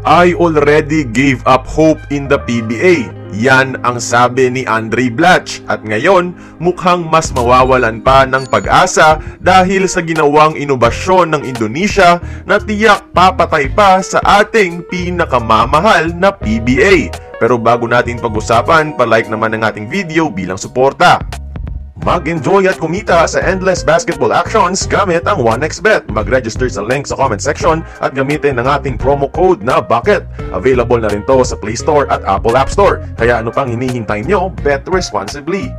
I already gave up hope in the PBA. Yan ang sabi ni Andre Blatch at ngayon mukhang mas mawawalan pa ng pag-asa dahil sa ginawang inobasyon ng Indonesia na tiyak papatay pa sa ating pinakamamahal na PBA. Pero bago natin pag-usapan, palike naman ang ating video bilang suporta. Mag-enjoy at kumita sa endless basketball actions gamit ang 1xBet. Mag-register sa link sa comment section at gamitin ang ating promo code na BUCKET. Available na rin to sa Play Store at Apple App Store. Kaya ano pang hinihintay nyo? Bet responsibly.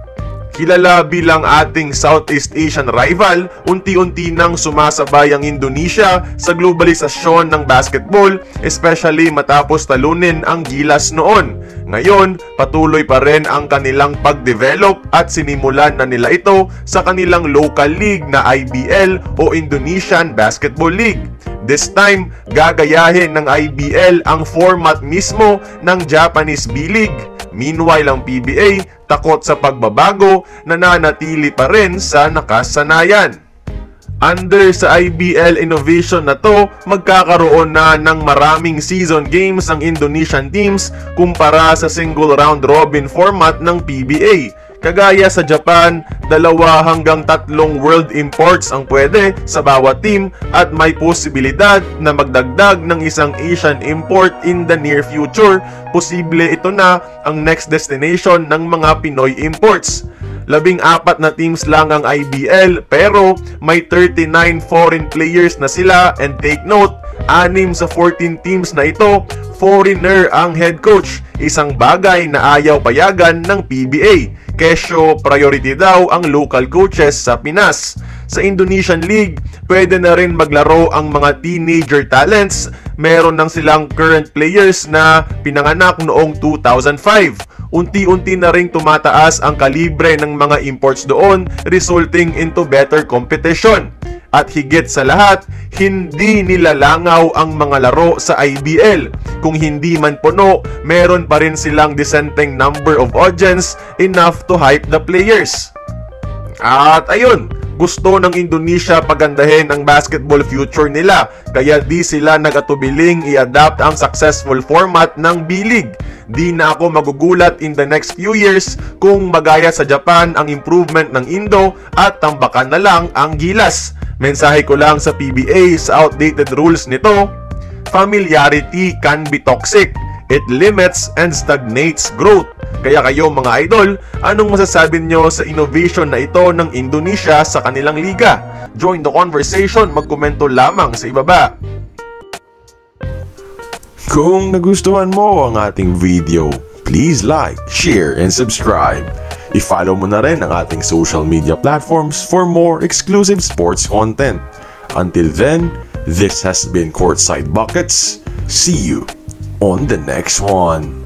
Kilala bilang ating Southeast Asian rival, unti-unti nang sumasabay ang Indonesia sa globalisasyon ng basketball, especially matapos talunin ang Gilas noon. Ngayon, patuloy pa rin ang kanilang pag-develop at sinimulan na nila ito sa kanilang local league na IBL o Indonesian Basketball League. This time, gagayahin ng IBL ang format mismo ng Japanese B-League. Meanwhile, ang PBA, takot sa pagbabago, nananatili pa rin sa nakasanayan. Under sa IBL innovation na to, magkakaroon na ng maraming season games ang Indonesian teams kumpara sa single round robin format ng PBA. Kagaya sa Japan, 2 hanggang 3 world imports ang pwede sa bawat team at may posibilidad na magdagdag ng isang Asian import in the near future. Posible ito na ang next destination ng mga Pinoy imports. 14 na teams lang ang IBL pero may 39 foreign players na sila, and take note, 6 sa 14 teams na ito, foreigner ang head coach. Isang bagay na ayaw payagan ng PBA. Kesyo priority daw ang local coaches sa Pinas. Sa Indonesian League, pwede na rin maglaro ang mga teenager talents. Meron nang silang current players na pinanganak noong 2005. Unti-unti na ring tumataas ang kalibre ng mga imports doon, resulting into better competition. At higit sa lahat, hindi nilalangaw ang mga laro sa IBL. Kung hindi man puno, meron pa rin silang dissenting number of audience enough to hype the players. At ayun, gusto ng Indonesia pagandahin ang basketball future nila, kaya di sila nagatubiling i-adapt ang successful format ng B-League. Di na ako magugulat in the next few years kung magaya sa Japan ang improvement ng Indo at tambakan na lang ang Gilas. Mensahe ko lang sa PBA sa outdated rules nito: familiarity can be toxic. It limits and stagnates growth. Kaya kayo mga idol, anong masasabi nyo sa innovation na ito ng Indonesia sa kanilang liga? Join the conversation, magkomento lamang sa ibaba. Kung nagustuhan mo ang ating video, please like, share, and subscribe. I-follow mo na rin ang ating social media platforms for more exclusive sports content. Until then, this has been Courtside Buckets. See you on the next one.